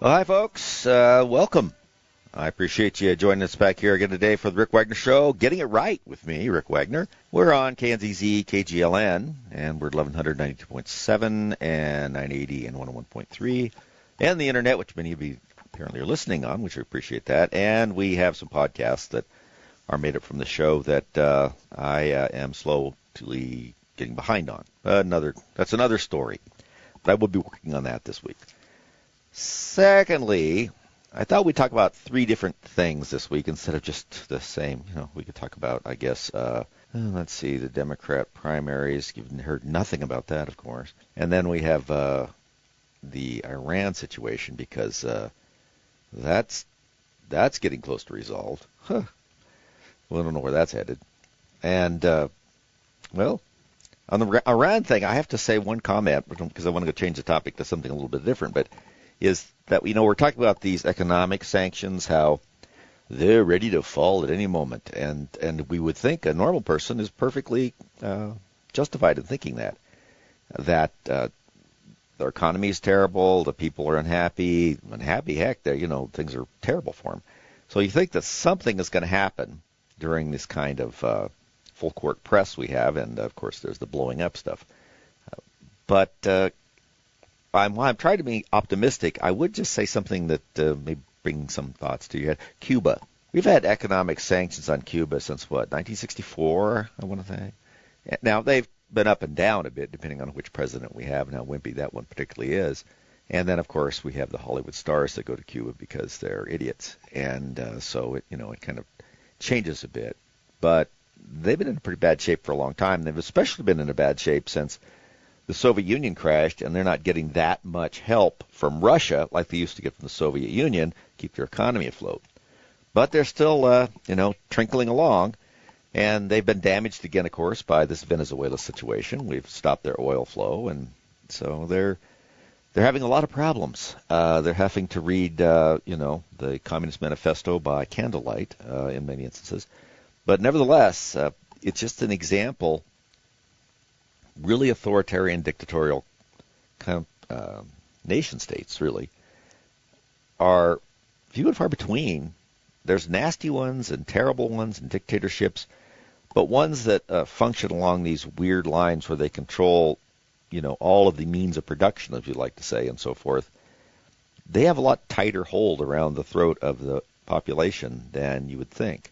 Well, hi, folks. Welcome. I appreciate you joining us back here again today for the Rick Wagner Show, Getting It Right with me, Rick Wagner. We're on KNZZ, KGLN, and we're 1192.7 and 980 and 101.3, and the Internet, which many of you apparently are listening on, which I appreciate that. And we have some podcasts that are made up from the show that I am slowly getting behind on. That's another story, but I will be working on that this week. Secondly, I thought we'd talk about three different things this week instead of just the same. We could talk about, I guess, let's see, the Democrat primaries. You've heard nothing about that, of course. And then we have the Iran situation because that's getting close to resolved. Well, I don't know where that's headed. And, well, on the Iran thing, I have to say one comment because I want to go change the topic to something a little bit different, but is that, we're talking about these economic sanctions, how they're ready to fall at any moment. And we would think a normal person is perfectly justified in thinking that their economy is terrible, the people are unhappy, heck, things are terrible for them. So you think that something is going to happen during this kind of full court press we have, and of course there's the blowing up stuff. But I'm trying to be optimistic. I would just say something that may bring some thoughts to your head. Cuba. We've had economic sanctions on Cuba since, 1964, I want to say. Now, they've been up and down a bit, depending on which president we have and how wimpy that one particularly is. And then, of course, we have the Hollywood stars that go to Cuba because they're idiots. And so, it kind of changes a bit. But they've been in pretty bad shape for a long time. They've especially been in a bad shape since the Soviet Union crashed, and they're not getting that much help from Russia like they used to get from the Soviet Union to keep their economy afloat. But they're still, trickling along, and they've been damaged again, of course, by this Venezuela situation. We've stopped their oil flow, and so they're having a lot of problems. They're having to read, the Communist Manifesto by candlelight in many instances. But nevertheless, it's just an example. Really authoritarian, dictatorial kind of nation states, really, are few and far between. There's nasty ones and terrible ones and dictatorships, but ones that function along these weird lines where they control, all of the means of production, as you like to say, and so forth. They have a lot tighter hold around the throat of the population than you would think.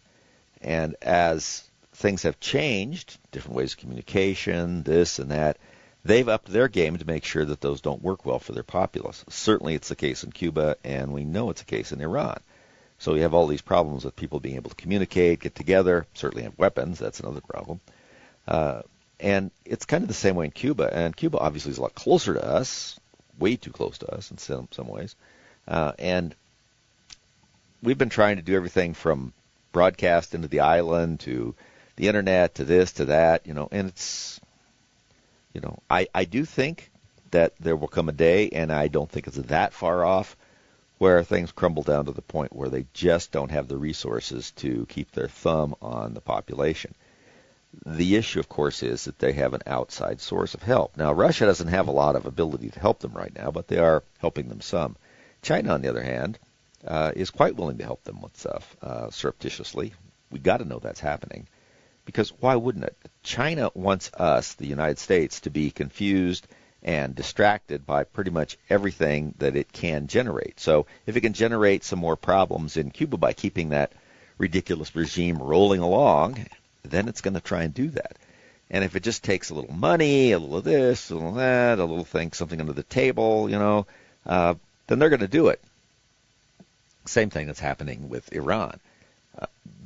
And as things have changed, different ways of communication, this and that, they've upped their game to make sure that those don't work well for their populace. Certainly it's the case in Cuba, and we know it's the case in Iran. So we have all these problems with people being able to communicate, get together, certainly have weapons, that's another problem. And it's kind of the same way in Cuba, and Cuba obviously is a lot closer to us, way too close to us in some ways. And we've been trying to do everything from broadcast into the island to the internet, to this, to that, and it's, I do think that there will come a day, and I don't think it's that far off, where things crumble down to the point where they just don't have the resources to keep their thumb on the population. The issue, of course, is that they have an outside source of help. Now, Russia doesn't have a lot of ability to help them right now, but they are helping them some. China, on the other hand, is quite willing to help them with stuff surreptitiously. We got to know that's happening. Because why wouldn't it? China wants us, the United States, to be confused and distracted by pretty much everything that it can generate. So if it can generate some more problems in Cuba by keeping that ridiculous regime rolling along, then it's going to try and do that. And if it just takes a little money, a little of this, a little of that, a little thing, something under the table, then they're going to do it. Same thing that's happening with Iran.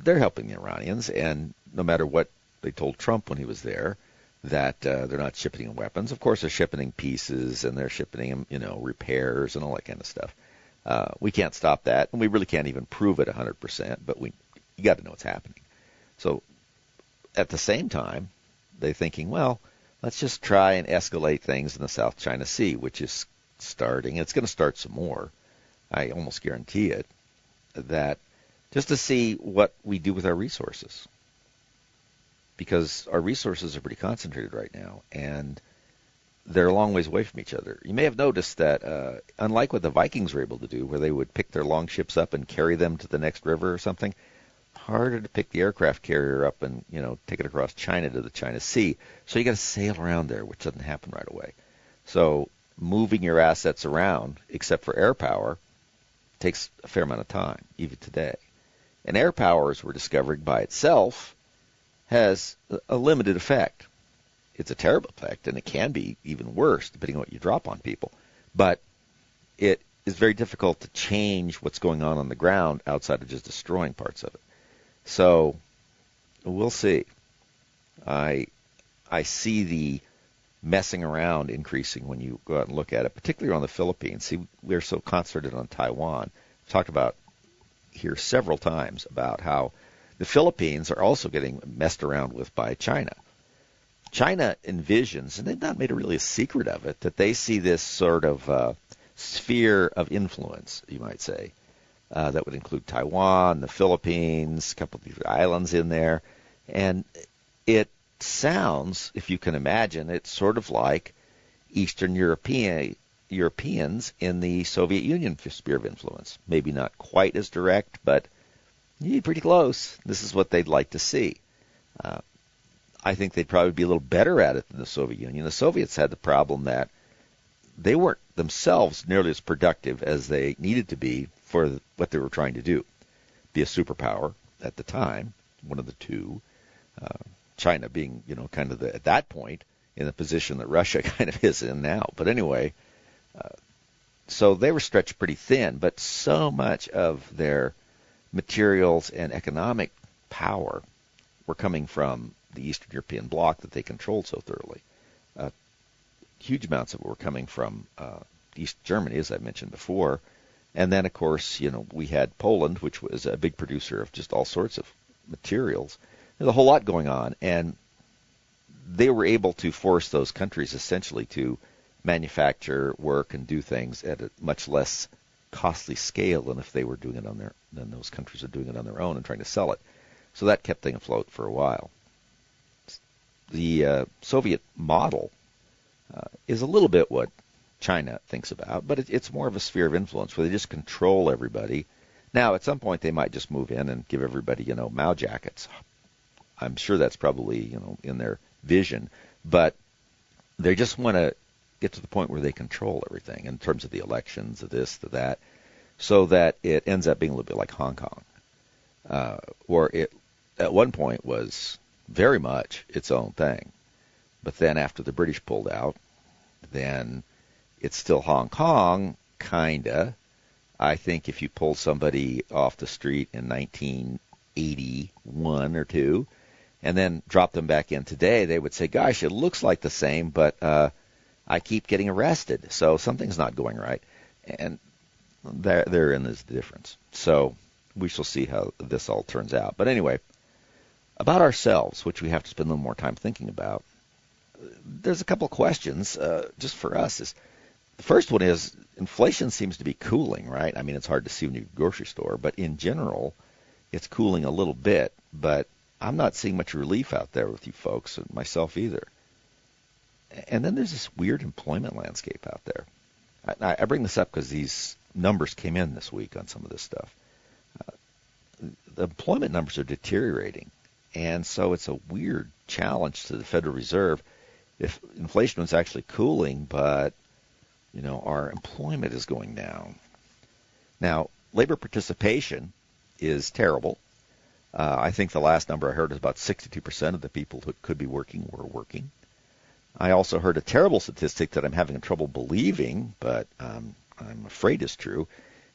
They're helping the Iranians, and no matter what they told Trump when he was there, that they're not shipping them weapons. Of course, they're shipping pieces, and they're shipping them, repairs and all that kind of stuff. We can't stop that, and we really can't even prove it 100%, but you got to know what's happening. So at the same time, they're thinking, well, let's just try and escalate things in the South China Sea, which is starting. It's going to start some more. I almost guarantee it, that just to see what we do with our resources. Because our resources are pretty concentrated right now, and they're a long ways away from each other. You may have noticed that, unlike what the Vikings were able to do, where they would pick their long ships up and carry them to the next river or something, harder to pick the aircraft carrier up and, take it across China to the China Sea. So you got to sail around there, which doesn't happen right away. So moving your assets around, except for air power, takes a fair amount of time, even today. And air power, as we're discovering by itself, has a limited effect. It's a terrible effect, and it can be even worse, depending on what you drop on people. But it is very difficult to change what's going on the ground outside of just destroying parts of it. So we'll see. I see the messing around increasing when you go out and look at it, particularly on the Philippines. See, we're so concentrated on Taiwan. I've talked about here several times about how the Philippines are also getting messed around with by China. China envisions, and they've not made really a secret of it, that they see this sort of sphere of influence, you might say, that would include Taiwan, the Philippines, a couple of these islands in there. And it sounds, if you can imagine, it's sort of like Eastern Europeans in the Soviet Union sphere of influence. Maybe not quite as direct, but pretty close. This is what they'd like to see. I think they'd probably be a little better at it than the Soviet Union. The Soviets had the problem that they weren't themselves nearly as productive as they needed to be for what they were trying to do. Be a superpower at the time, one of the two. China being, kind of at that point in the position that Russia kind of is in now. But anyway, so they were stretched pretty thin, but so much of their materials and economic power were coming from the Eastern European bloc that they controlled so thoroughly. Huge amounts of it were coming from East Germany, as I mentioned before. And then, of course, we had Poland, which was a big producer of just all sorts of materials. There's a whole lot going on, and they were able to force those countries essentially to manufacture, work, and do things at a much less costly scale than if they were doing it than those countries are doing it on their own and trying to sell it. So that kept things afloat for a while. The Soviet model is a little bit what China thinks about, but it's more of a sphere of influence where they just control everybody. Now, at some point, they might just move in and give everybody, Mao jackets. I'm sure that's probably, in their vision, but they just want to get to the point where they control everything in terms of the elections, of this, to that, so that it ends up being a little bit like Hong Kong, or it at one point was very much its own thing. But then after the British pulled out, then it's still Hong Kong, kinda. I think if you pulled somebody off the street in 1981 or 2, and then dropped them back in today, they would say, gosh, it looks like the same, but I keep getting arrested, so something's not going right. And therein is the difference. So we shall see how this all turns out. But anyway, about ourselves, which we have to spend a little more time thinking about, there's a couple of questions just for us. The first one is, inflation seems to be cooling, right? I mean, it's hard to see when you go to the grocery store, but in general, it's cooling a little bit. But I'm not seeing much relief out there with you folks, and myself either. And then there's this weird employment landscape out there. I bring this up because these numbers came in this week on some of this stuff. The employment numbers are deteriorating, and so it's a weird challenge to the Federal Reserve. If inflation was actually cooling, but our employment is going down. Now, labor participation is terrible. I think the last number I heard is about 62% of the people who could be working were working. I also heard a terrible statistic that I'm having trouble believing, but I'm afraid is true,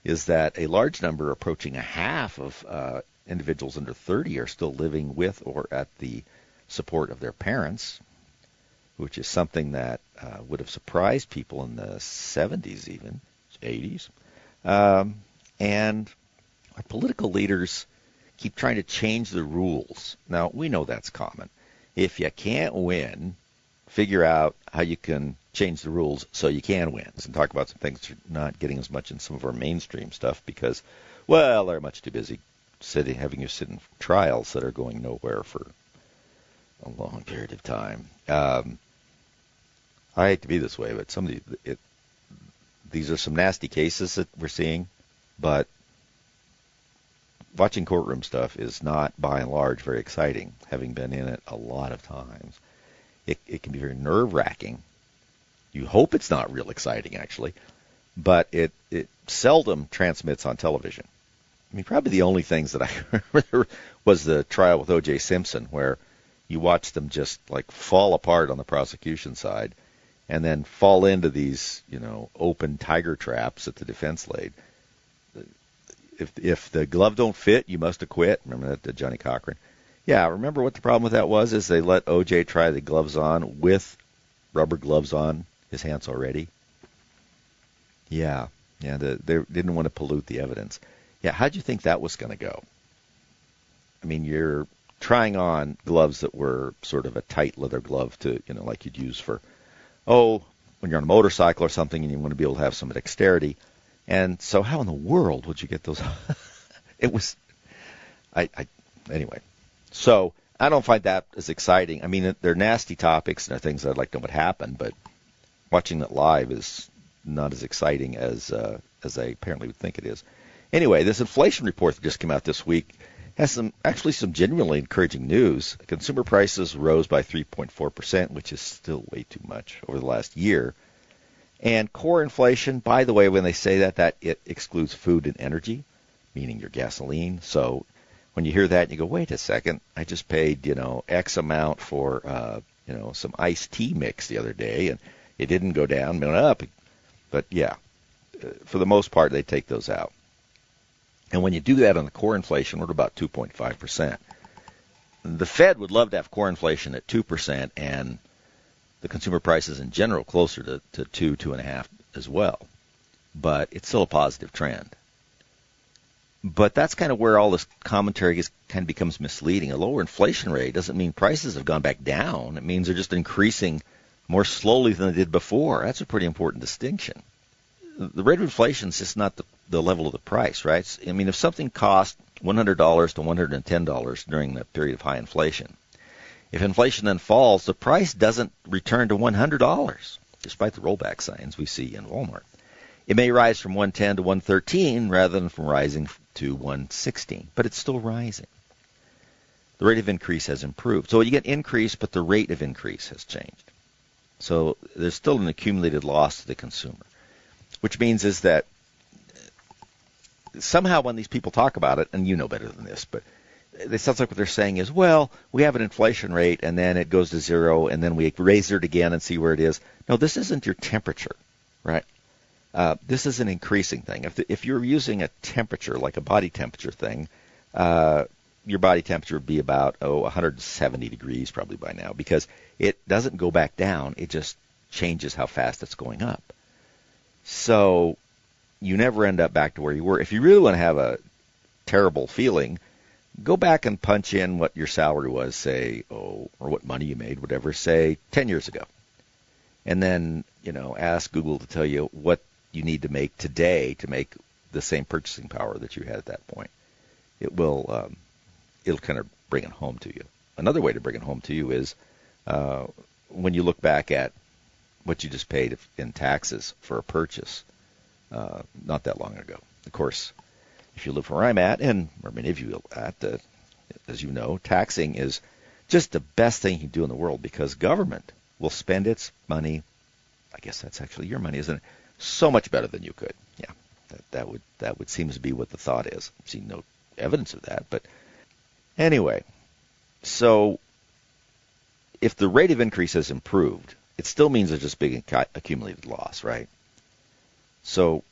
is that a large number, approaching a half of individuals under 30, are still living with or at the support of their parents, which is something that would have surprised people in the 70s even, 80s. And our political leaders keep trying to change the rules. Now, we know that's common. If you can't win, figure out how you can change the rules so you can win. And talk about some things that are not getting as much in some of our mainstream stuff because, well, they're much too busy having you sit in trials that are going nowhere for a long period of time. I hate to be this way, but these are some nasty cases that we're seeing, but watching courtroom stuff is not, by and large, very exciting, having been in it a lot of times. It can be very nerve-wracking. You hope it's not real exciting, actually, but it seldom transmits on television. I mean, probably the only things that I remember was the trial with O.J. Simpson, where you watch them just like fall apart on the prosecution side and then fall into these, open tiger traps that the defense laid. If the glove don't fit, you must acquit. Remember that, Johnny Cochran? Yeah, remember what the problem with that was? Is they let O.J. try the gloves on with rubber gloves on his hands already. Yeah, they didn't want to pollute the evidence. Yeah, how'd you think that was going to go? I mean, you're trying on gloves that were sort of a tight leather glove to, like you'd use for, when you're on a motorcycle or something and you want to be able to have some dexterity. And so how in the world would you get those? It was, anyway. So I don't find that as exciting. I mean, they're nasty topics and they're things I'd like to know what happened, but watching it live is not as exciting as I apparently would think it is. Anyway, this inflation report that just came out this week has some genuinely encouraging news. Consumer prices rose by 3.4%, which is still way too much over the last year. And core inflation, by the way, when they say that it excludes food and energy, meaning your gasoline. So when you hear that, you go, wait a second, I just paid, X amount for, some iced tea mix the other day, and it didn't go down, it went up. But yeah, for the most part, they take those out. And when you do that on the core inflation, we're at about 2.5%. The Fed would love to have core inflation at 2% and the consumer prices in general closer to 2.5 as well. But it's still a positive trend. But that's kind of where all this commentary kind of becomes misleading. A lower inflation rate doesn't mean prices have gone back down. It means they're just increasing more slowly than they did before. That's a pretty important distinction. The rate of inflation is just not the level of the price, right? I mean, if something cost $100 to $110 during the period of high inflation, if inflation then falls, the price doesn't return to $100, despite the rollback signs we see in Walmart. It may rise from $110 to $113 rather than from rising to $116, but it's still rising. The rate of increase has improved. So you get increase, but the rate of increase has changed. So there's still an accumulated loss to the consumer, which means is that somehow when these people talk about it, and you know better than this, but it sounds like what they're saying is, well, we have an inflation rate, and then it goes to zero, and then we raise it again and see where it is. No, this isn't your temperature, right? This is an increasing thing. If you're using a temperature, like a body temperature thing, your body temperature would be about 170 degrees probably by now, because it doesn't go back down. It just changes how fast it's going up. So you never end up back to where you were. If you really want to have a terrible feeling, go back and punch in what your salary was, say, or what money you made, whatever, say 10 years ago. And then, ask Google to tell you what you need to make today to make the same purchasing power that you had at that point. It'll kind of bring it home to you. Another way to bring it home to you is when you look back at what you just paid in taxes for a purchase not that long ago. Of course, if you live where I'm at, and where many of you are at, as you know, taxing is just the best thing you can do in the world, because government will spend its money, I guess that's actually your money, isn't it, so much better than you could. Yeah, that would seem to be what the thought is. I've seen no evidence of that, but anyway, so if the rate of increase has improved, it still means there's just big accumulated loss, right? So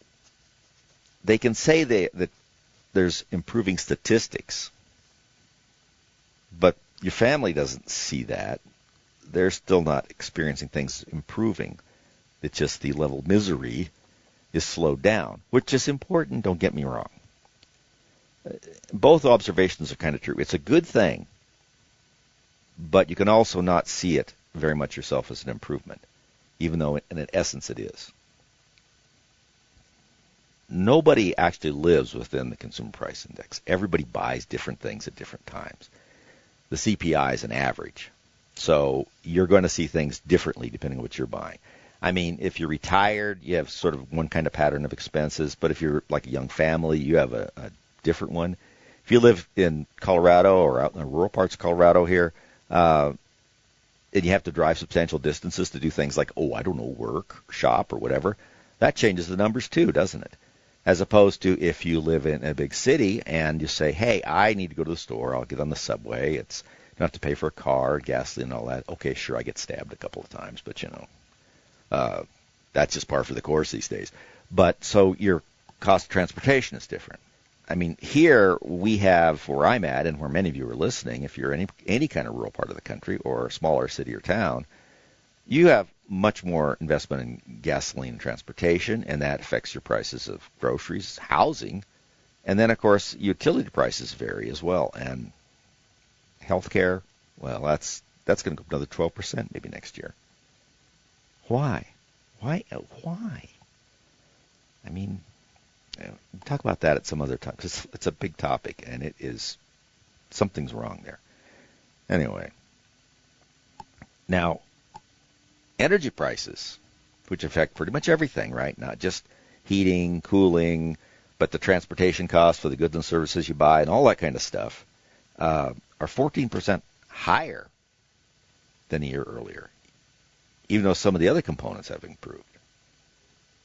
they can say that there's improving statistics, but your family doesn't see that. They're still not experiencing things improving. It's just the level of misery is slowed down, which is important, don't get me wrong. Both observations are kind of true. It's a good thing, but you can also not see it very much yourself as an improvement, even though in essence it is. Nobody actually lives within the consumer price index. Everybody buys different things at different times. The CPI is an average, so you're going to see things differently depending on what you're buying. I mean, if you're retired, you have sort of one kind of pattern of expenses, but if you're like a young family, you have a different one. If you live in Colorado or out in the rural parts of Colorado here, and you have to drive substantial distances to do things like, I don't know, work, shop, or whatever, that changes the numbers too, doesn't it? As opposed to if you live in a big city and you say, hey, I need to go to the store, I'll get on the subway, you don't have to pay for a car, gasoline, and all that. Okay, sure, I get stabbed a couple of times, but that's just par for the course these days. But so your cost of transportation is different. I mean, here we have, where I'm at and where many of you are listening, if you're in any kind of rural part of the country or a smaller city or town, you have much more investment in gasoline and transportation, and that affects your prices of groceries, housing, and then, of course, utility prices vary as well. And healthcare, well, that's going to go up another 12% maybe next year. Why? Why? I mean, we'll talk about that at some other time, because it's a big topic, and something's wrong there. Anyway, now, energy prices, which affect pretty much everything, right? Not just heating, cooling, but the transportation costs for the goods and services you buy and all that kind of stuff, are 14% higher than a year earlier, even though some of the other components have improved.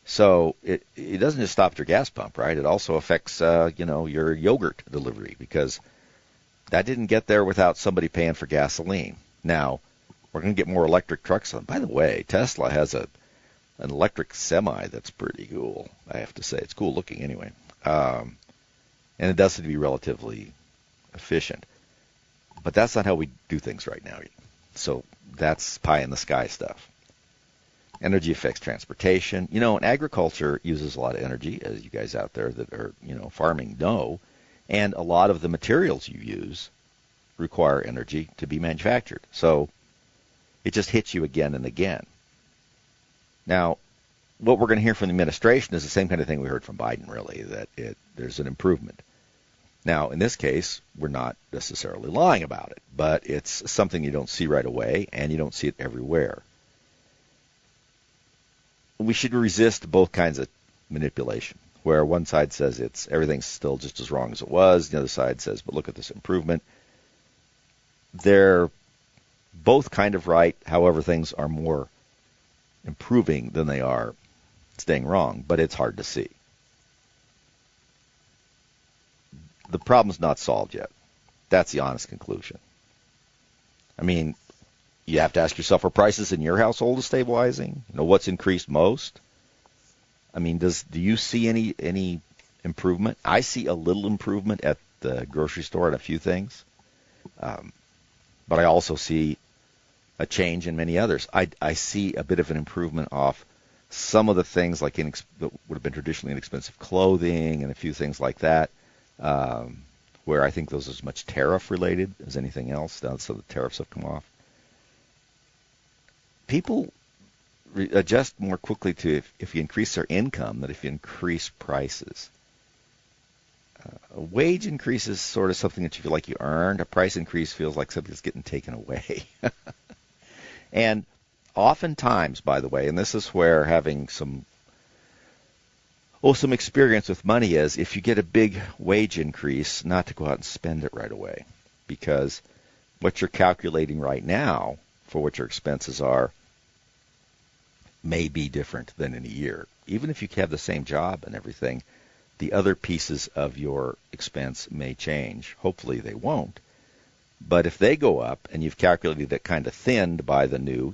So it doesn't just stop at your gas pump, right? It also affects, your yogurt delivery, because that didn't get there without somebody paying for gasoline. Now, we're going to get more electric trucks on. By the way, Tesla has an electric semi that's pretty cool, I have to say. It's cool looking anyway. And it does seem to be relatively efficient. But that's not how we do things right now. So that's pie in the sky stuff. Energy affects transportation. And agriculture uses a lot of energy, as you guys out there that are, farming know. And a lot of the materials you use require energy to be manufactured. So it just hits you again and again. Now, what we're going to hear from the administration is the same kind of thing we heard from Biden, really, that there's an improvement. Now, in this case, we're not necessarily lying about it, but it's something you don't see right away, and you don't see it everywhere. We should resist both kinds of manipulation, where one side says everything's still just as wrong as it was, the other side says, but look at this improvement. They're both kind of right, however, things are more improving than they are staying wrong, but it's hard to see. The problem's not solved yet. That's the honest conclusion. I mean, you have to ask yourself, are prices in your household stabilizing? What's increased most? I mean, do you see any improvement? I see a little improvement at the grocery store at a few things, but I also see a change in many others. I see a bit of an improvement off some of the things like that would have been traditionally inexpensive clothing and a few things like that, where I think those are as much tariff related as anything else. Now, so the tariffs have come off. People adjust more quickly to if you increase their income than if you increase prices. A wage increase is sort of something that you feel like you earned. A price increase feels like something that's getting taken away. And oftentimes, by the way, and this is where having some experience with money is, if you get a big wage increase, not to go out and spend it right away, because what you're calculating right now for what your expenses are may be different than in a year. Even if you have the same job and everything, the other pieces of your expense may change. Hopefully they won't. But if they go up and you've calculated it kind of thinned by the new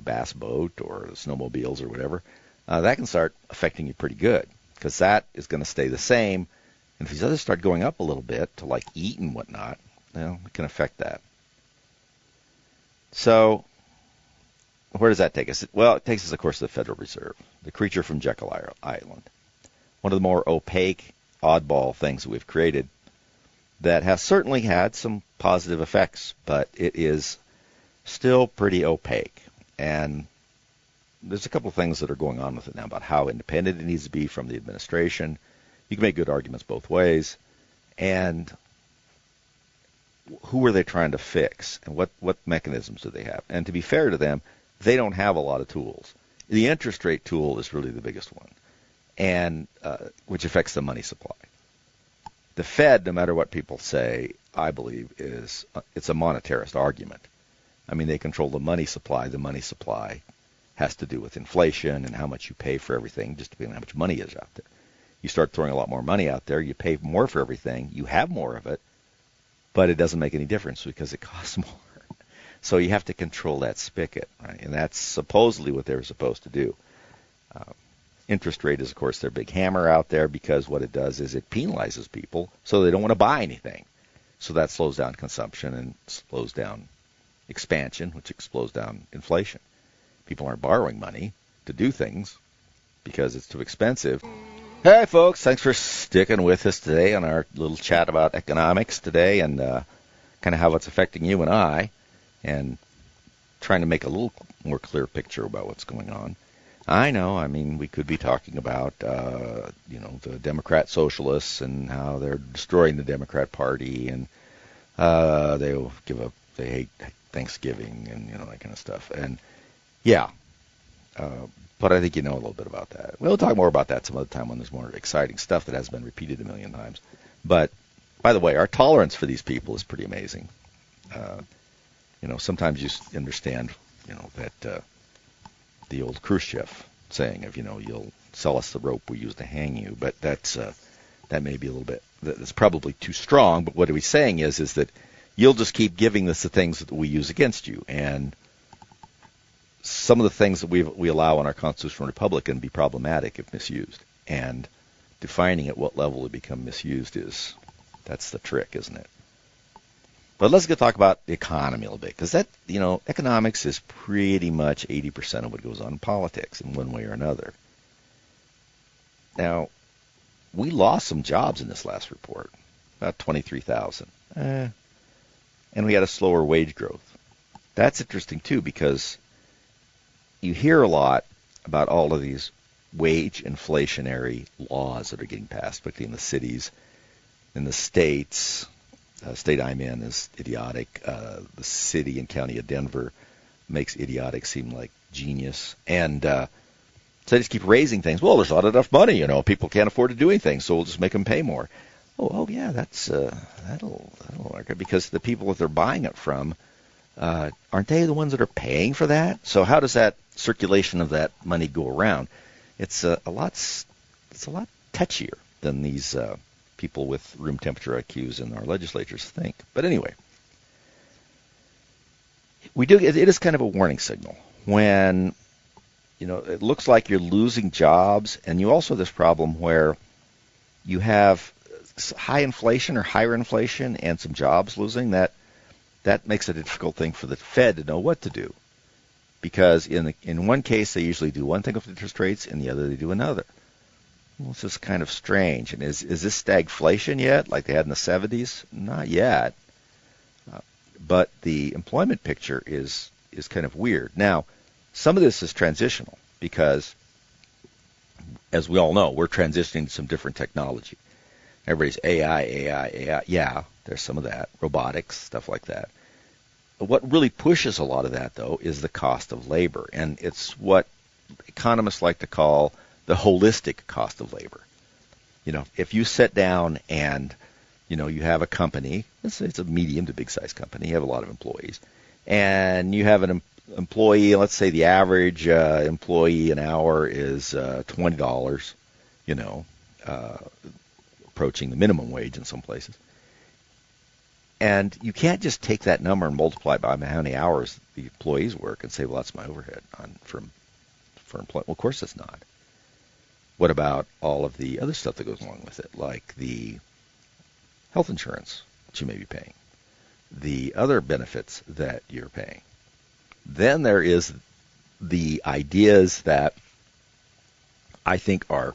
bass boat or the snowmobiles or whatever, that can start affecting you pretty good, because that is going to stay the same. And if these others start going up a little bit to like eat and whatnot, it can affect that. So where does that take us? Well, it takes us, of course, to the Federal Reserve, the creature from Jekyll Island. One of the more opaque, oddball things that we've created that has certainly had some positive effects, but it is still pretty opaque. And there's a couple of things that are going on with it now about how independent it needs to be from the administration. You can make good arguments both ways. And who are they trying to fix? And what mechanisms do they have? And to be fair to them, they don't have a lot of tools. The interest rate tool is really the biggest one, and which affects the money supply. The Fed, no matter what people say, I believe, it's a monetarist argument. I mean, they control the money supply. The money supply has to do with inflation and how much you pay for everything, just depending on how much money is out there. You start throwing a lot more money out there, you pay more for everything, you have more of it, but it doesn't make any difference because it costs more. So you have to control that spigot, right? And that's supposedly what they're supposed to do. Interest rate is, of course, their big hammer out there because what it does is it penalizes people so they don't want to buy anything. So that slows down consumption and slows down expansion, which slows down inflation. People aren't borrowing money to do things because it's too expensive. Hey, folks, thanks for sticking with us today on our little chat about economics today and kind of how it's affecting you and I, and trying to make a little more clear picture about what's going on. I know, I mean, we could be talking about, the Democrat socialists and how they're destroying the Democrat Party, and they hate Thanksgiving and, that kind of stuff. And, yeah, but I think you know a little bit about that. We'll talk more about that some other time when there's more exciting stuff that has been repeated a million times. But, by the way, our tolerance for these people is pretty amazing. Sometimes you understand, that the old Khrushchev saying of, you'll sell us the rope we use to hang you. But that may be a little bit, that's probably too strong. But what he's saying is that you'll just keep giving us the things that we use against you. And some of the things that we allow in our constitutional republic can be problematic if misused. And defining at what level it become misused that's the trick, isn't it? But let's talk about the economy a little bit, because economics is pretty much 80% of what goes on in politics in one way or another. Now, we lost some jobs in this last report, about 23,000. And we had a slower wage growth. That's interesting, too, because you hear a lot about all of these wage inflationary laws that are getting passed, particularly in the cities, in the states. State I'm in is idiotic. The city and county of Denver makes idiotic seem like genius. And so they just keep raising things. Well, there's not enough money, people can't afford to do anything, so we'll just make them pay more. Oh yeah, that'll work, because the people that they're buying it from, aren't they the ones that are paying for that? So how does that circulation of that money go around? It's a lot touchier than these people with room temperature IQs in our legislatures think. But anyway, it is kind of a warning signal when it looks like you're losing jobs, and you also have this problem where you have high inflation or higher inflation and some jobs losing. That makes it a difficult thing for the Fed to know what to do, because in one case they usually do one thing with interest rates, in the other they do another. Well, this is kind of strange. And is this stagflation yet, like they had in the 70s? Not yet. But the employment picture is kind of weird. Now, some of this is transitional because, as we all know, we're transitioning to some different technology. Everybody's AI. Yeah, there's some of that. Robotics, stuff like that. But what really pushes a lot of that, though, is the cost of labor. And it's what economists like to call the holistic cost of labor. If you sit down and, you have a company, let's say it's a medium to big size company, you have a lot of employees, and you have an employee, let's say the average employee an hour is $20, approaching the minimum wage in some places. And you can't just take that number and multiply it by how many hours the employees work and say, well, that's my overhead for employment. Well, of course it's not. What about all of the other stuff that goes along with it, like the health insurance that you may be paying, the other benefits that you're paying? Then there is the ideas that I think are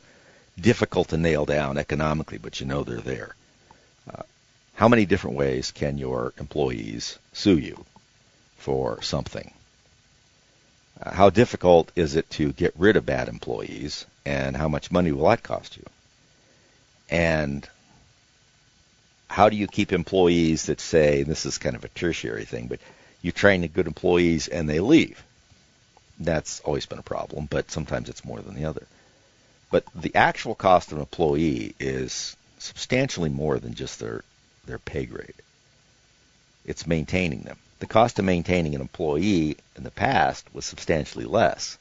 difficult to nail down economically, but they're there. How many different ways can your employees sue you for something? How difficult is it to get rid of bad employees, and how much money will that cost you? And how do you keep employees that say, and this is kind of a tertiary thing, but you train the good employees and they leave? That's always been a problem, but sometimes it's more than the other. But the actual cost of an employee is substantially more than just their pay grade. It's maintaining them. The cost of maintaining an employee in the past was substantially less.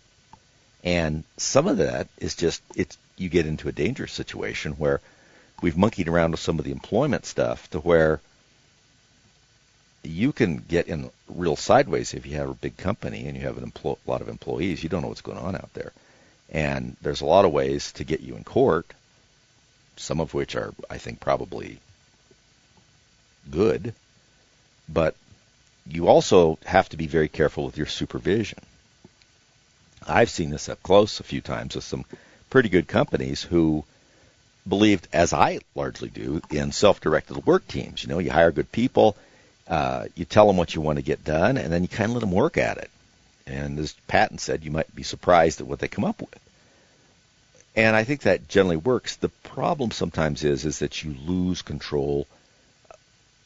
And some of that is just, you get into a dangerous situation where we've monkeyed around with some of the employment stuff to where you can get in real sideways if you have a big company and you have a lot of employees. You don't know what's going on out there. And there's a lot of ways to get you in court, some of which are, I think, probably good. But you also have to be very careful with your supervision. I've seen this up close a few times with some pretty good companies who believed, as I largely do, in self-directed work teams. You know, you hire good people, you tell them what you want to get done, and then you kind of let them work at it. And as Patton said, you might be surprised at what they come up with. And I think that generally works. The problem sometimes is that you lose control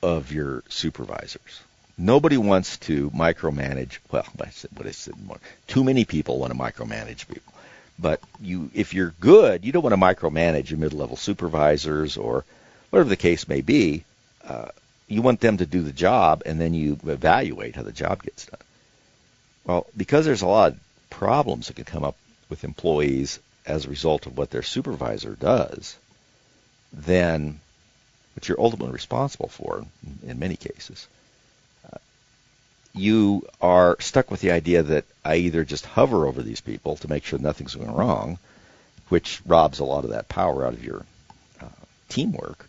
of your supervisors. Nobody wants to micromanage. Well, what I said more. Too many people want to micromanage people. But if you're good, you don't want to micromanage your mid-level supervisors or whatever the case may be. You want them to do the job, and then you evaluate how the job gets done. Well, because there's a lot of problems that can come up with employees as a result of what their supervisor does, then, which you're ultimately responsible for in many cases, you are stuck with the idea that I either just hover over these people to make sure nothing's going wrong, which robs a lot of that power out of your teamwork,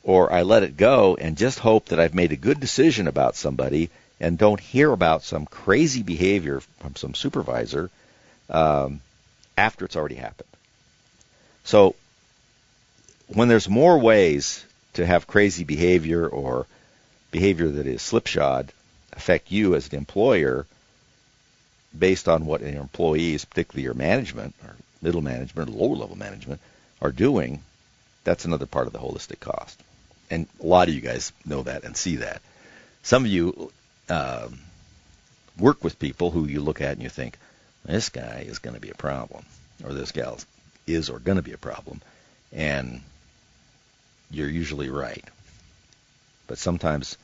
or I let it go and just hope that I've made a good decision about somebody and don't hear about some crazy behavior from some supervisor after it's already happened. So when there's more ways to have crazy behavior or behavior that is slipshod affect you as an employer based on what your employees, particularly your management or middle management or lower level management, are doing, that's another part of the holistic cost. And a lot of you guys know that and see that. Some of you work with people who you look at and you think, this guy is going to be a problem, or this gal is or going to be a problem, and you're usually right. But sometimes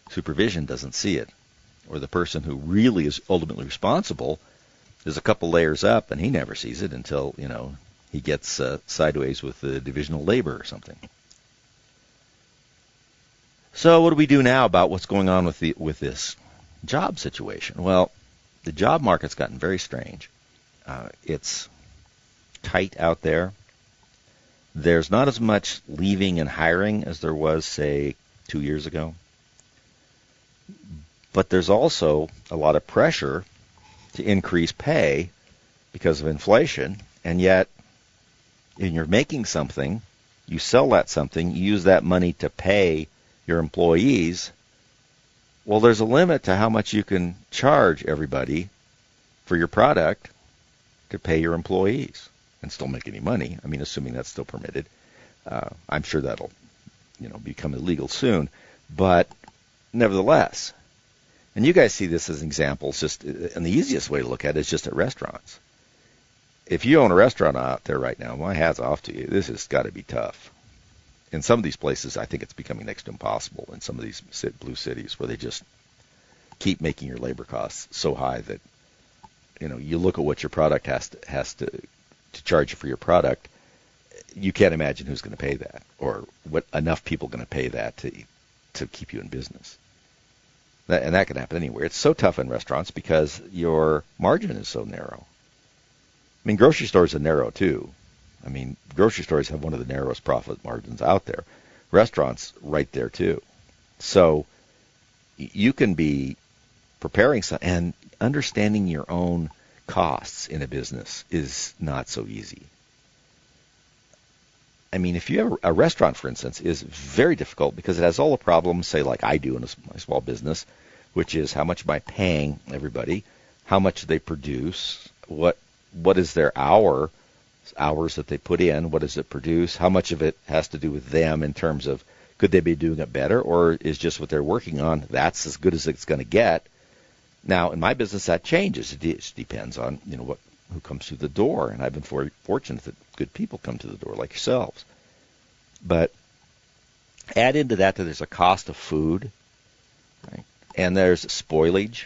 supervision doesn't see it, or the person who really is ultimately responsible is a couple layers up, and he never sees it until, he gets sideways with the divisional labor or something. So what do we do now about what's going on with this job situation? Well, the job market's gotten very strange. It's tight out there. There's not as much leaving and hiring as there was, say, 2 years ago. But there's also a lot of pressure to increase pay because of inflation, and yet when you're making something, you sell that something, you use that money to pay your employees. Well, there's a limit to how much you can charge everybody for your product to pay your employees and still make any money. I mean, assuming that's still permitted. I'm sure that'll, become illegal soon. But nevertheless, and you guys see this as examples, and the easiest way to look at it is just at restaurants. If you own a restaurant out there right now, my hat's off to you. This has got to be tough. In some of these places, I think it's becoming next to impossible in some of these blue cities where they just keep making your labor costs so high that, you look at what your product has to charge you for your product. You can't imagine who's going to pay that, or what enough people are going to pay that to keep you in business. And that can happen anywhere. It's so tough in restaurants because your margin is so narrow. I mean, grocery stores are narrow too. I mean, grocery stores have one of the narrowest profit margins out there. Restaurants, right there too. So you can be preparing some, and understanding your own costs in a business is not so easy. I mean, if you have a restaurant, for instance, is very difficult because it has all the problems, say, like I do in my small business, which is how much am I paying everybody, how much do they produce, what is their hours that they put in, what does it produce, how much of it has to do with them in terms of could they be doing it better, or is just what they're working on, that's as good as it's going to get. Now, in my business, that changes. It depends on who comes through the door, and I've been fortunate that good people come to the door like yourselves. But add into that there's a cost of food, right? And there's spoilage,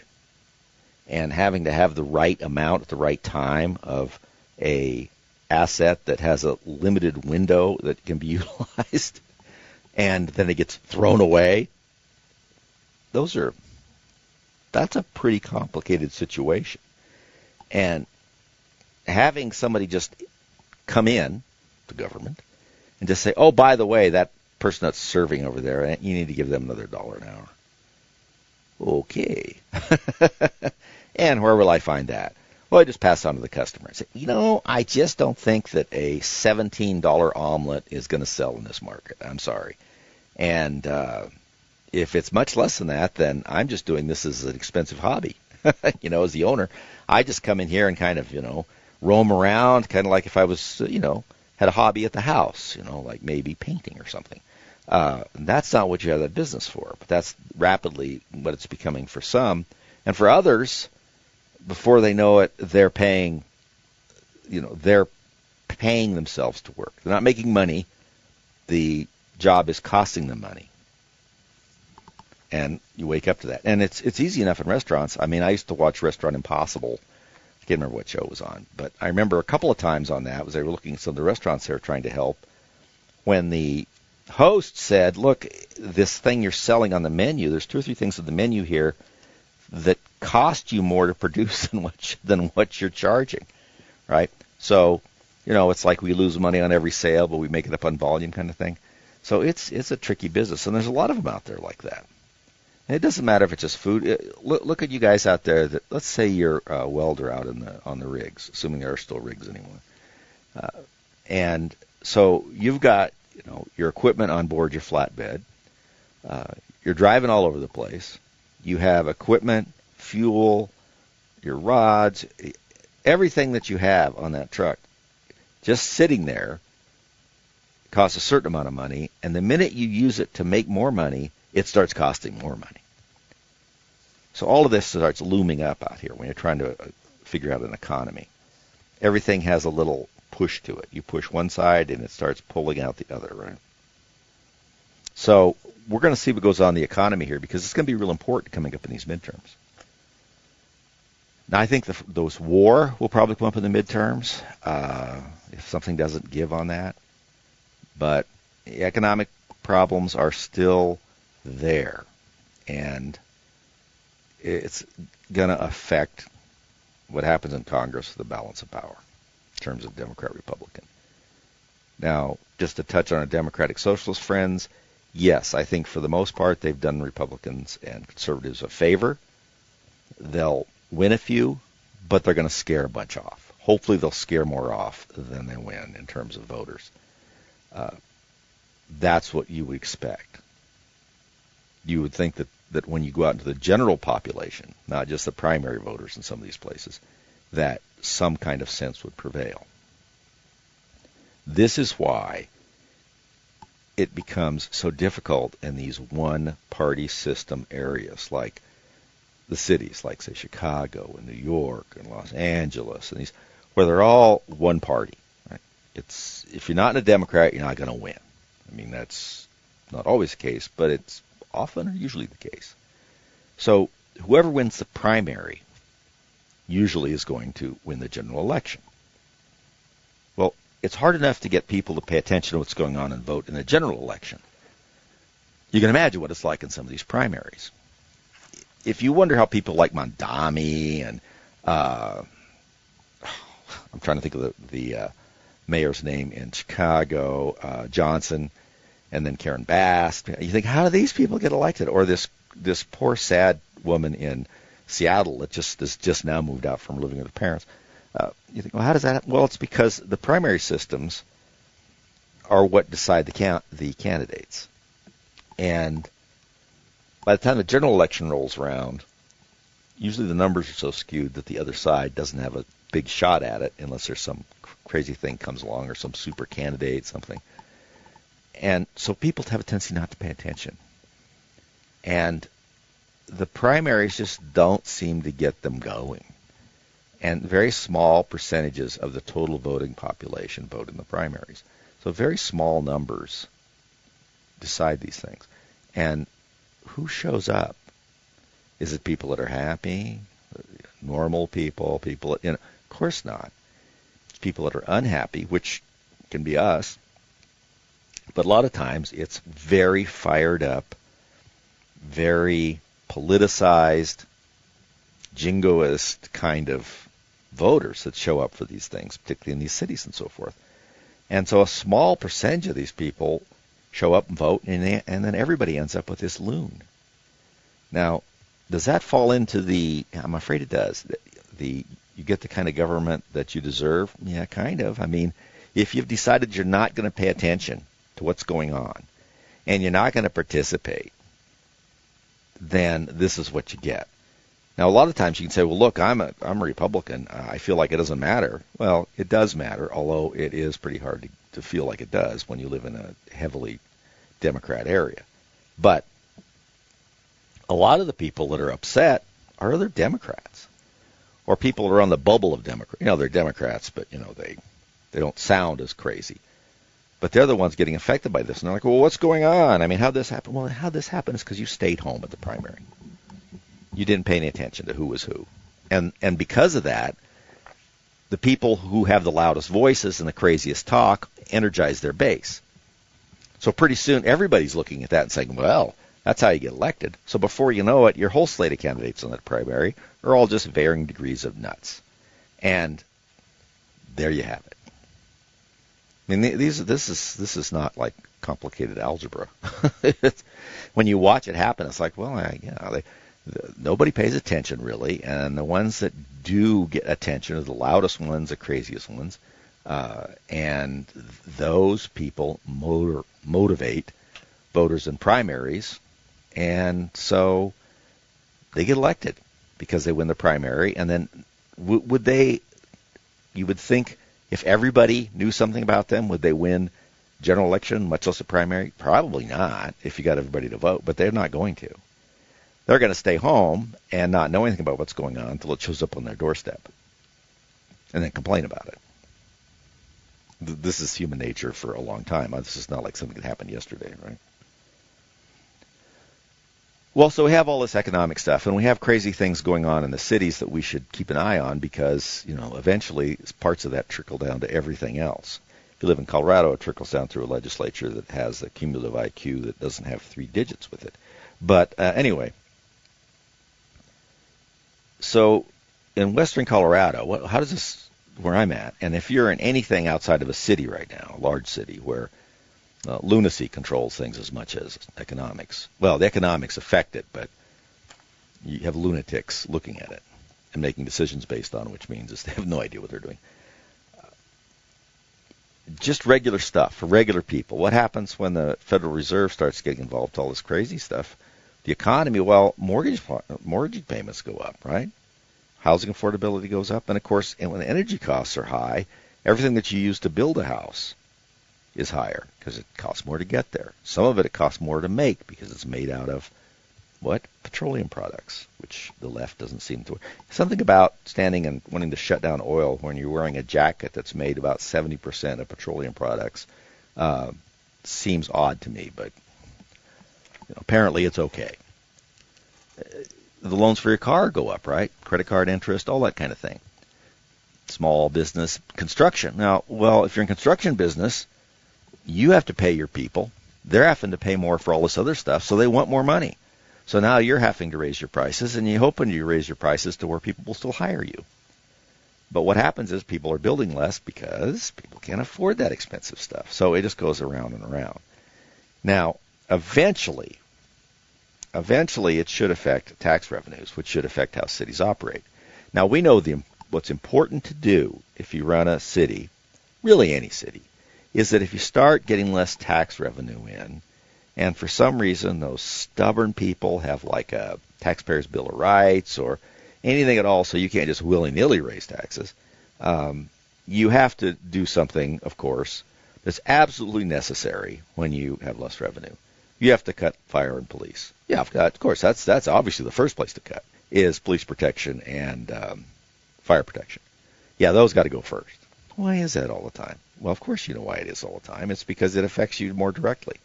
and having to have the right amount at the right time of a asset that has a limited window that can be utilized, and then it gets thrown away. That's a pretty complicated situation. And having somebody just come in, the government, and just say, oh, by the way, that person that's serving over there, you need to give them another $1 an hour. Okay. And where will I find that? Well, I just pass on to the customer and say, I just don't think that a $17 omelet is going to sell in this market. I'm sorry. And if it's much less than that, then I'm just doing this as an expensive hobby. As the owner, I just come in here and kind of, roam around, kind of like if I was, had a hobby at the house, like maybe painting or something. That's not what you have that business for, but that's rapidly what it's becoming for some. And for others, before they know it, they're paying themselves to work. They're not making money. The job is costing them money. And you wake up to that. And it's easy enough in restaurants. I mean, I used to watch Restaurant Impossible. I can't remember what show it was on, but I remember a couple of times on that, was they were looking at some of the restaurants they were trying to help, when the host said, look, this thing you're selling on the menu, there's 2 or 3 things on the menu here that cost you more to produce than what you're charging, right? So, it's like we lose money on every sale, but we make it up on volume kind of thing. So it's a tricky business, and there's a lot of them out there like that. And it doesn't matter if it's just food. Look at you guys out there. That, let's say you're a welder out on the rigs, assuming there are still rigs anymore. And so you've got your equipment on board your flatbed. You're driving all over the place. You have equipment, fuel, your rods, everything that you have on that truck just sitting there costs a certain amount of money, and the minute you use it to make more money, it starts costing more money. So all of this starts looming up out here when you're trying to figure out an economy. Everything has a little push to it. You push one side and it starts pulling out the other, right? So we're going to see what goes on in the economy here, because it's going to be real important coming up in these midterms. Now, I think those war will probably come up in the midterms if something doesn't give on that. But the economic problems are still there, and it's going to affect what happens in Congress, the balance of power in terms of Democrat-Republican. Now, just to touch on our Democratic Socialist friends, yes, I think for the most part they've done Republicans and conservatives a favor. They'll win a few, but they're going to scare a bunch off. Hopefully they'll scare more off than they win in terms of voters. That's what you would expect. You would think that when you go out into the general population, not just the primary voters in some of these places, that some kind of sense would prevail. This is why it becomes so difficult in these one-party system areas, like the cities, like, say, Chicago and New York and Los Angeles, and these, where they're all one party. Right? If you're not a Democrat, you're not going to win. I mean, that's not always the case, but it's often or usually the case. So whoever wins the primary usually is going to win the general election. Well, it's hard enough to get people to pay attention to what's going on and vote in the general election. You can imagine what it's like in some of these primaries. If you wonder how people like Mondami and I'm trying to think of the mayor's name in Chicago, Johnson, and then Karen Bass, you think, how do these people get elected? Or this poor sad woman in Seattle that just now moved out from living with her parents. You think, well, how does that happen? Well, it's because the primary systems are what decide the candidates. And by the time the general election rolls around, usually the numbers are so skewed that the other side doesn't have a big shot at it unless there's some crazy thing comes along or some super candidate, something. And so people have a tendency not to pay attention. And the primaries just don't seem to get them going. And very small percentages of the total voting population vote in the primaries. So very small numbers decide these things. And who shows up? Is it people that are happy? Normal people? People that, of course not. It's people that are unhappy, which can be us. But a lot of times it's very fired up, very politicized, jingoist kind of voters that show up for these things, particularly in these cities and so forth. And so a small percentage of these people show up and vote, and then everybody ends up with this loon. Now, does that fall into the, I'm afraid it does, you get the kind of government that you deserve? Yeah, kind of. I mean, if you've decided you're not going to pay attention to what's going on, and you're not going to participate, then this is what you get. Now, a lot of times you can say, well, look, I'm a Republican. I feel like it doesn't matter. Well, it does matter, although it is pretty hard to feel like it does when you live in a heavily Democrat area. But a lot of the people that are upset are other Democrats, or people that are on the bubble of Democrats. They're Democrats, but, they don't sound as crazy. But they're the ones getting affected by this. And they're like, well, what's going on? I mean, how'd this happen? Well, how this happened is because you stayed home at the primary. You didn't pay any attention to who was who. And because of that, the people who have the loudest voices and the craziest talk energize their base. So pretty soon everybody's looking at that and saying, well, that's how you get elected. So before you know it, your whole slate of candidates on that primary are all just varying degrees of nuts. And there you have it. I mean, this is not like complicated algebra. When you watch it happen, it's like, well, nobody pays attention really, and the ones that do get attention are the loudest ones, the craziest ones, and those people motivate voters in primaries, and so they get elected because they win the primary. And then you would think if everybody knew something about them, would they win general election, much less a primary? Probably not, if you got everybody to vote, but they're not going to. They're going to stay home and not know anything about what's going on until it shows up on their doorstep and then complain about it. This is human nature for a long time. This is not like something that happened yesterday, right? Well, so we have all this economic stuff, and we have crazy things going on in the cities that we should keep an eye on because, eventually parts of that trickle down to everything else. If you live in Colorado, it trickles down through a legislature that has a cumulative IQ that doesn't have 3 digits with it. But anyway, so in western Colorado, how does this, where I'm at, and if you're in anything outside of a city right now, a large city where lunacy controls things as much as economics. Well, the economics affect it, but you have lunatics looking at it and making decisions based on, which means is they have no idea what they're doing. Just regular stuff for regular people. What happens when the Federal Reserve starts getting involved with all this crazy stuff? The economy, well, mortgage payments go up, right? Housing affordability goes up. And, of course, when the energy costs are high, everything that you use to build a house is higher because it costs more to get there. Some of it costs more to make because it's made out of, what? Petroleum products, which the left doesn't seem to. Something about standing and wanting to shut down oil when you're wearing a jacket that's made about 70% of petroleum products seems odd to me, but apparently it's okay. The loans for your car go up, right? Credit card interest, all that kind of thing. Small business, construction. Now, well, if you're in construction business, you have to pay your people. They're having to pay more for all this other stuff, so they want more money. So now you're having to raise your prices, and you're hoping you raise your prices to where people will still hire you. But what happens is people are building less because people can't afford that expensive stuff. So it just goes around and around. Now, eventually it should affect tax revenues, which should affect how cities operate. Now, we know what's important to do if you run a city, really any city, is that if you start getting less tax revenue in, and for some reason those stubborn people have like a taxpayer's bill of rights or anything at all, so you can't just willy-nilly raise taxes, you have to do something, of course, that's absolutely necessary when you have less revenue. You have to cut fire and police. Yeah, of course, that's obviously the first place to cut is police protection and fire protection. Yeah, those got to go first. Why is that all the time? Well, of course you know why it is all the time. It's because it affects you more directly.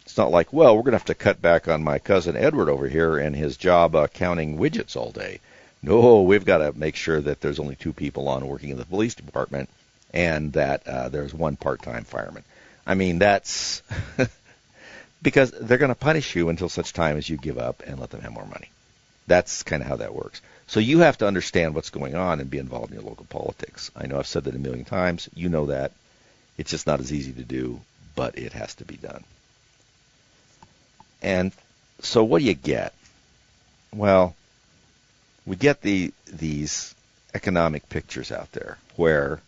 It's not like, well, we're going to have to cut back on my cousin Edward over here and his job counting widgets all day. No, we've got to make sure that there's only 2 people on working in the police department and that there's 1 part-time fireman. I mean, that's because they're going to punish you until such time as you give up and let them have more money. That's kind of how that works. So you have to understand what's going on and be involved in your local politics. I know I've said that a million times. You know that. It's just not as easy to do, but it has to be done. And so what do you get? Well, we get these economic pictures out there where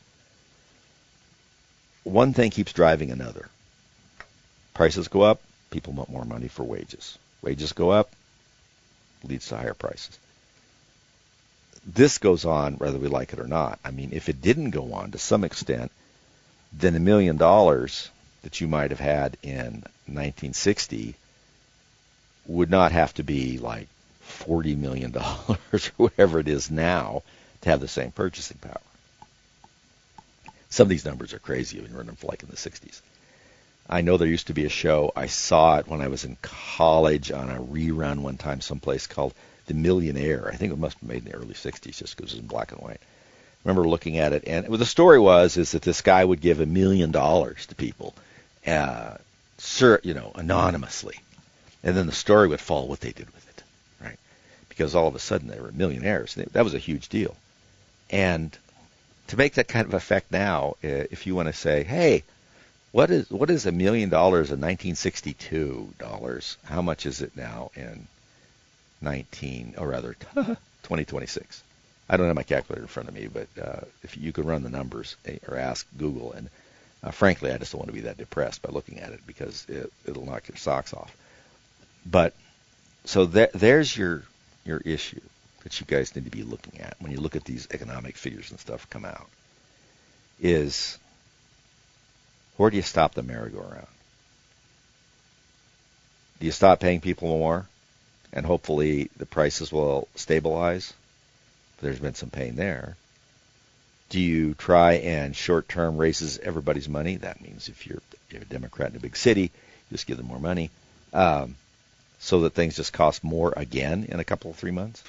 one thing keeps driving another. Prices go up, people want more money for wages. Wages go up, leads to higher prices. This goes on whether we like it or not. I mean, if it didn't go on to some extent, then $1 million that you might have had in 1960 would not have to be like $40 million or whatever it is now to have the same purchasing power. Some of these numbers are crazy when you run them for like in the 60s. I know there used to be a show. I saw it when I was in college on a rerun one time someplace called The Millionaire. I think it must have been made in the early 60s just because it was in black and white. I remember looking at it, and the story was that this guy would give $1 million to people, anonymously. And then the story would follow what they did with it, right? Because all of a sudden they were millionaires. That was a huge deal. And to make that kind of effect now, if you want to say, hey, what is $1 million in 1962 dollars? How much is it now in 2026? I don't have my calculator in front of me, but if you could run the numbers or ask Google, and frankly, I just don't want to be that depressed by looking at it because it'll knock your socks off. But so there's your issue that you guys need to be looking at when you look at these economic figures and stuff come out is where do you stop the merry-go-round? Do you stop paying people more and hopefully the prices will stabilize? There's been some pain there. Do you try and short-term raises everybody's money? That means if you're a Democrat in a big city, just give them more money. So that things just cost more again in a couple of 3 months.